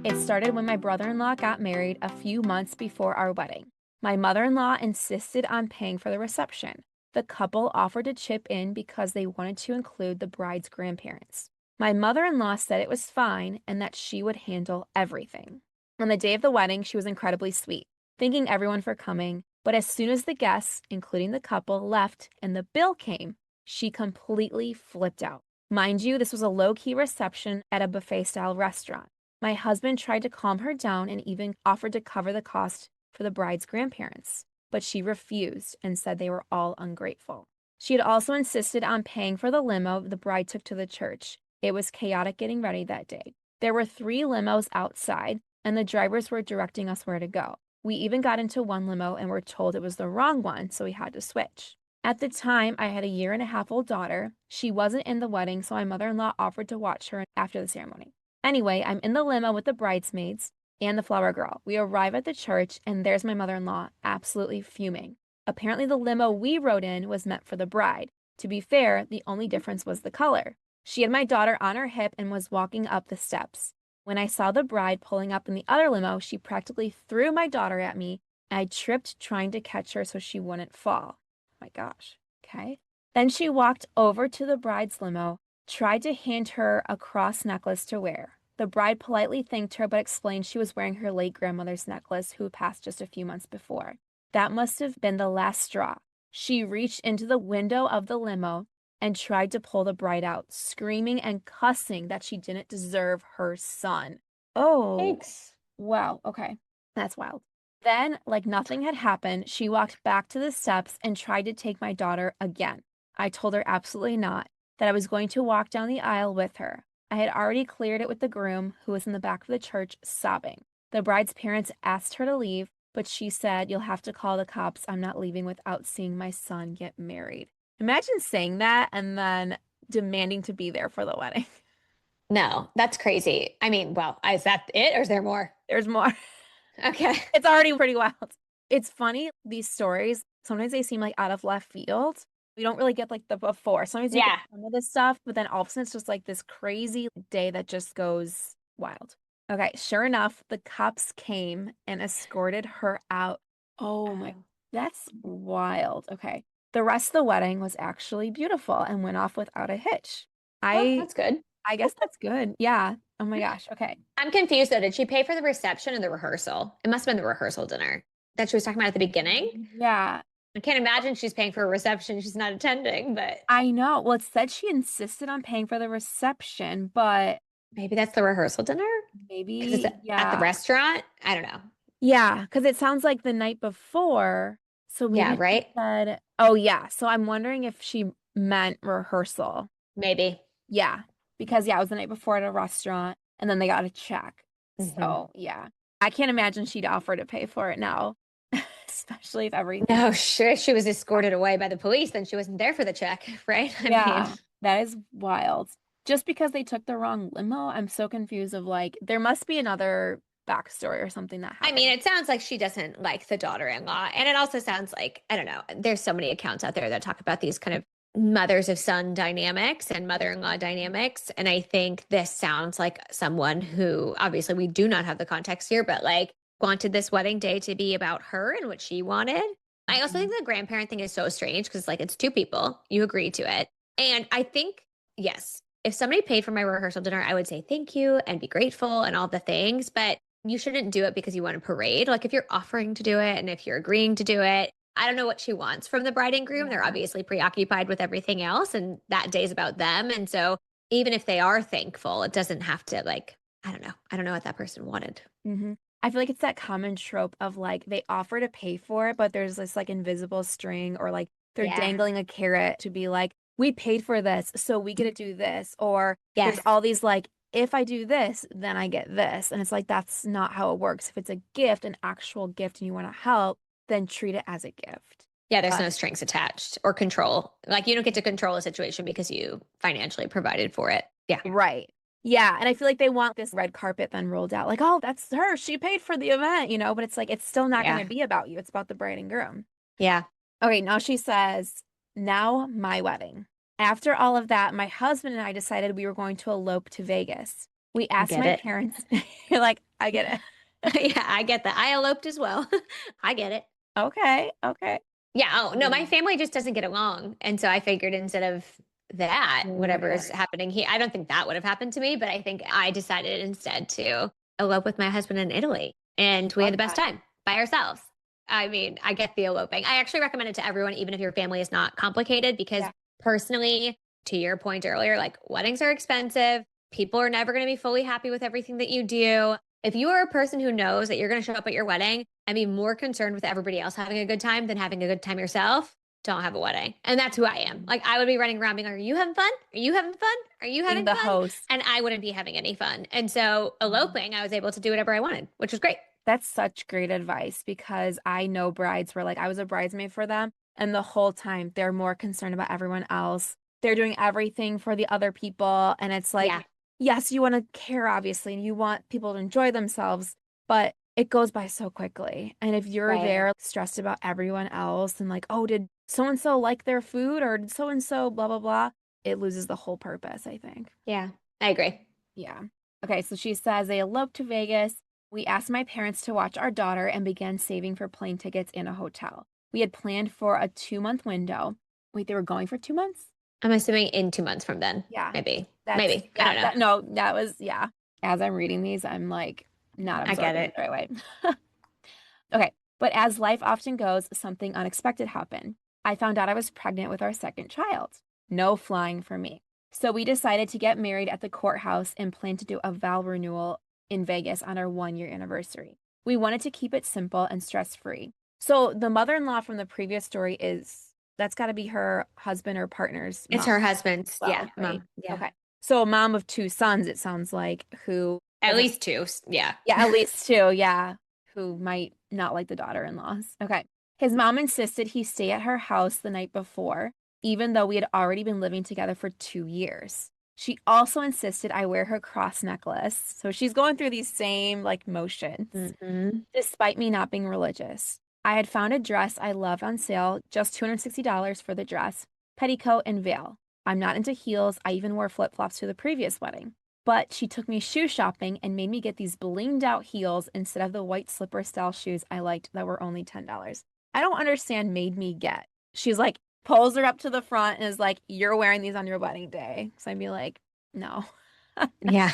It started when my brother-in-law got married a few months before our wedding. My mother-in-law insisted on paying for the reception. The couple offered to chip in because they wanted to include the bride's grandparents. My mother-in-law said it was fine and that she would handle everything. On the day of the wedding, she was incredibly sweet, thanking everyone for coming. But as soon as the guests, including the couple, left and the bill came, she completely flipped out. Mind you, this was a low-key reception at a buffet-style restaurant. My husband tried to calm her down and even offered to cover the cost for the bride's grandparents, but she refused and said they were all ungrateful. She had also insisted on paying for the limo the bride took to the church. It was chaotic getting ready that day. There were 3 limos outside, and the drivers were directing us where to go. We even got into one limo and were told it was the wrong one, so we had to switch. At the time, I had a 1.5-year-old daughter. She wasn't in the wedding, so my mother-in-law offered to watch her after the ceremony. Anyway, I'm in the limo with the bridesmaids and the flower girl. We arrive at the church, and there's my mother-in-law, absolutely fuming. Apparently, the limo we rode in was meant for the bride. To be fair, the only difference was the color. She had my daughter on her hip and was walking up the steps. When I saw the bride pulling up in the other limo, she practically threw my daughter at me. I tripped trying to catch her so she wouldn't fall. Oh my gosh. Okay. Then she walked over to the bride's limo, tried to hand her a cross necklace to wear. The bride politely thanked her but explained she was wearing her late grandmother's necklace, who passed just a few months before. That must have been the last straw. She reached into the window of the limo and tried to pull the bride out, screaming and cussing that she didn't deserve her son. Oh, Thanks. wow. Okay. That's wild. Then, like nothing had happened, she walked back to the steps and tried to take my daughter again. I told her absolutely not, that I was going to walk down the aisle with her. I had already cleared it with the groom, who was in the back of the church sobbing. The bride's parents asked her to leave, but she said, "You'll have to call the cops. I'm not leaving without seeing my son get married." Imagine saying that and then demanding to be there for the wedding. No, that's crazy. I mean, well, is that it or is there more? There's more. Okay. It's already pretty wild. It's funny, these stories, sometimes they seem like out of left field. We don't really get like the before. Sometimes you get Yeah. some of this stuff, but then all of a sudden it's just like this crazy day that just goes wild. Okay, sure enough, the cops came and escorted her out. Oh my, Oh, that's wild. Okay. The rest of the wedding was actually beautiful and went off without a hitch. well, I that's good. I guess that's good. Yeah. Oh my gosh. Okay. I'm confused though. Did she pay for the reception or the rehearsal? It must have been the rehearsal dinner that she was talking about at the beginning. Yeah. I can't imagine she's paying for a reception she's not attending, but I know. Well, it said she insisted on paying for the reception, but maybe that's the rehearsal dinner because it's maybe, at the yeah. restaurant. I don't know. Yeah, because it sounds like the night before. So Yeah, maybe she right? said, oh, yeah. So I'm wondering if she meant rehearsal. Maybe. Yeah. Because, yeah, it was the night before at a restaurant and then they got a check. Hmm. So, yeah. I can't imagine she'd offer to pay for it now, especially if everything. No, sure. She was escorted away by the police, then she wasn't there for the check, right? I mean, Yeah, that is wild. Just because they took the wrong limo, I'm so confused of like, there must be another backstory or something that I mean, happened. it sounds like she doesn't like the daughter-in-law. And it also sounds like, I don't know, there's so many accounts out there that talk about these kind of mothers of son dynamics and mother-in-law dynamics. And I think this sounds like someone who obviously we do not have the context here, but like wanted this wedding day to be about her and what she wanted. I also think Mhm. the grandparent thing is so strange because like it's 2 people, you agree to it. And I think, yes, if somebody paid for my rehearsal dinner, I would say thank you and be grateful and all the things. But you shouldn't do it because you want a parade. Like if you're offering to do it and if you're agreeing to do it, I don't know what she wants from the bride and groom. They're Yeah. obviously preoccupied with everything else, and that day's about them. And so even if they are thankful, it doesn't have to like, I don't know. I don't know what that person wanted. Hmm. I feel like it's that common trope of like they offer to pay for it, but there's this like invisible string or like they're Yeah. dangling a carrot to be like, we paid for this, so we get to do this. Or there's Yes. all these like, if I do this, then I get this. And it's like, that's not how it works. If it's a gift, an actual gift, and you want to help, then treat it as a gift. Yeah, there's But no strings attached or control. Like you don't get to control a situation because you financially provided for it. Yeah. right. Yeah. And I feel like they want this red carpet then rolled out. Like, oh, that's her. She paid for the event, but it's like, it's still not going Yeah. to be about you. It's about the bride and groom. Yeah. Okay. Now she says, now my wedding. After all of that, my husband and I decided we were going to elope to Vegas. We I asked get my it. parents, you're like, I get it. Yeah, I get that. I eloped as well. I get it. Okay, okay. Yeah. Oh, no, my Mm. family just doesn't get along. And so I figured instead of that, whatever is Okay. happening here, I don't think that would have happened to me, but I think I decided instead to elope with my husband in Italy. And we had Love the best that. time by ourselves. I mean, I get the eloping. I actually recommend it to everyone, even if your family is not complicated, because Yeah. personally, to your point earlier, like weddings are expensive. People are never going to be fully happy with everything that you do. If you are a person who knows that you're going to show up at your wedding and be more concerned with everybody else having a good time than having a good time yourself, don't have a wedding. And that's who I am. Like I would be running around being like, are you having fun? Are you having fun? Are you Being having the fun? host. And I wouldn't be having any fun. And so Mhm. eloping, I was able to do whatever I wanted, which was great. That's such great advice because I know brides were like, I was a bridesmaid for them, and the whole time they're more concerned about everyone else. They're doing everything for the other people. And it's Yeah. like, yes, you want to care, obviously, and you want people to enjoy themselves, but it goes by so quickly. And if you're Right. there stressed about everyone else and like, oh, did so and so like their food or did so and so blah, blah, blah, it loses the whole purpose, I think. Yeah. I agree. Yeah. Okay, so she says they eloped to Vegas. We asked my parents to watch our daughter and began saving for plane tickets in a hotel. We had planned for a 2-month window. Wait, they were going for 2 months? I'm assuming in 2 months from then. Yeah. Maybe. That's, Maybe. I yeah, don't know. that, no, that was, yeah. As I'm reading these, I'm like not I get absorbing it it. the right way. Okay, but as life often goes, something unexpected happened. I found out I was pregnant with our second child. No flying for me. So we decided to get married at the courthouse and plan to do a vow renewal in Vegas on our 1 year anniversary. We wanted to keep it simple and stress free. So the mother in law from the previous story is that's got to be her husband or partner's It's mom. her husband's. Yeah. Well, right? Mom. Yeah. Okay. So a mom of two sons, it sounds like, who At doesn't least two. Yeah. yeah, at least two. Yeah. Who might not like the daughter-in-laws. Okay. His mom insisted he stay at her house the night before, even though we had already been living together for 2 years. She also insisted I wear her cross necklace. So she's going through these same like motions, Hmm. despite me not being religious. I had found a dress I loved on sale, just $260 for the dress, petticoat, and veil. I'm not into heels. I even wore flip-flops to the previous wedding. But she took me shoe shopping and made me get these blinged out heels instead of the white slipper style shoes I liked that were only $10. I don't understand made me get. She's like, pulls her up to the front and is like, you're wearing these on your wedding day. So I'd be like, no. Yeah.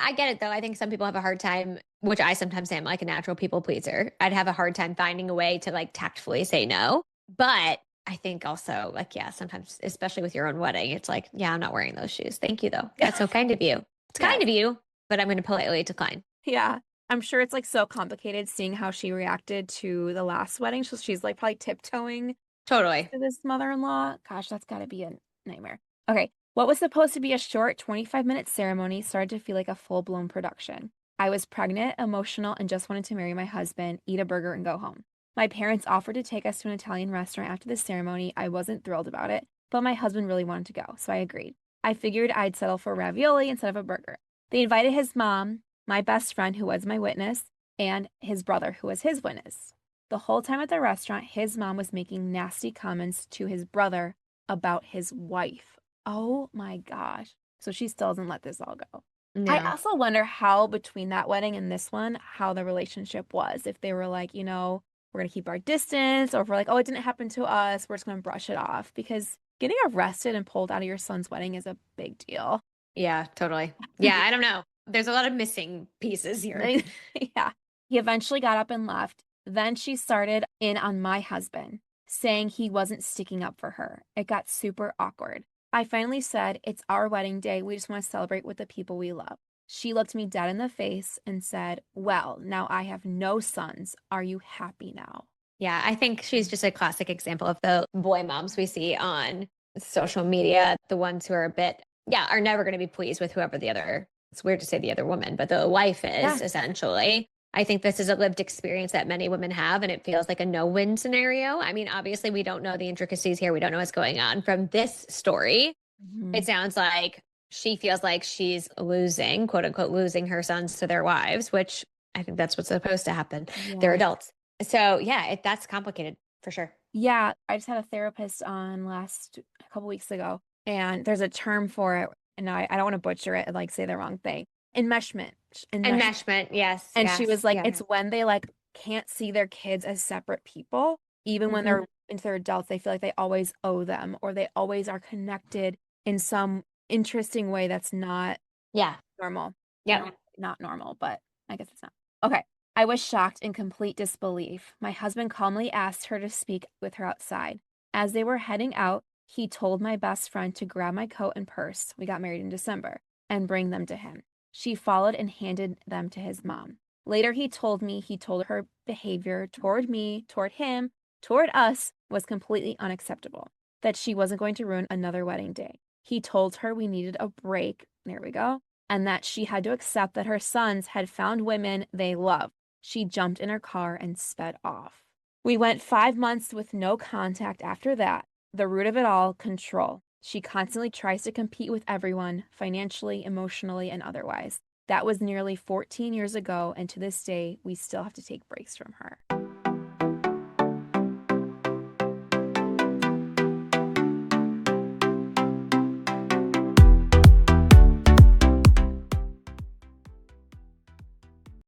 I get it though. I think some people have a hard time, which I sometimes am like a natural people pleaser. I'd have a hard time finding a way to like tactfully say no. But I think also, like, yeah, sometimes, especially with your own wedding, it's like, yeah, I'm not wearing those shoes. Thank you though. That's so kind of you. It's kind Yes. of you, but I'm going to politely decline. Yeah. I'm sure it's like so complicated seeing how she reacted to the last wedding. So she's like probably tiptoeing Totally. to this mother-in-law. Gosh, that's got to be a nightmare. Okay, what was supposed to be a short 25-minute ceremony started to feel like a full-blown production. I was pregnant, emotional, and just wanted to marry my husband, eat a burger, and go home. My parents offered to take us to an Italian restaurant after the ceremony. I wasn't thrilled about it, but my husband really wanted to go, so I agreed. I figured I'd settle for ravioli instead of a burger. They invited his mom, my best friend, who was my witness, and his brother, who was his witness. The whole time at the restaurant, his mom was making nasty comments to his brother about his wife. Oh my gosh. So she still doesn't let this all go. I Yeah. also wonder how between that wedding and this one, how the relationship was. If they were like, we're going to keep our distance, or if we're like, oh, it didn't happen to us, we're just going to brush it off. Because getting arrested and pulled out of your son's wedding is a big deal. Yeah, totally. Yeah, I don't know. There's a lot of missing pieces here. Yeah. He eventually got up and left. Then she started in on my husband, saying he wasn't sticking up for her. It got super awkward. I finally said, it's our wedding day. We just want to celebrate with the people we love. She looked me dead in the face and said, well, now I have no sons. Are you happy now? Yeah, I think she's just a classic example of the boy moms we see on social media, the ones who are a bit, yeah, are never going to be pleased with whoever the other, it's weird to say the other woman, but the wife is Yeah. essentially. I think this is a lived experience that many women have, and it feels like a no win scenario. I mean, obviously, we don't know the intricacies here. We don't know what's going on. From this story, it Mhm. sounds like she feels like she's losing, quote unquote, losing her sons to their wives, which I think that's what's supposed to happen. They're Yeah. adults. So yeah, that's complicated for sure. Yeah, I just had a therapist on a couple weeks ago, and there's a term for it, and I don't want to butcher it and like say the wrong thing, enmeshment. Enmeshment. Enmeshment. Yes, And she yes, was like, yeah. it's when they like can't see their kids as separate people, even when Hmm. they're into their adults, they feel like they always owe them or they always are connected in some interesting way that's not Yeah. normal. Yep. Not normal, but I guess it's not. Okay. I was shocked in complete disbelief. My husband calmly asked her to speak with her outside. As they were heading out, he told my best friend to grab my coat and purse. We got married in December and bring them to him. She followed and handed them to his mom. Later, he told me he told her behavior toward me, toward him, toward us was completely unacceptable, that she wasn't going to ruin another wedding day. He told her we needed a break. There we go. And that she had to accept that her sons had found women they loved. She jumped in her car and sped off. We went 5 months with no contact after that. The root of it all, control. She constantly tries to compete with everyone, financially, emotionally, and otherwise. That was nearly 14 years ago, and to this day, we still have to take breaks from her.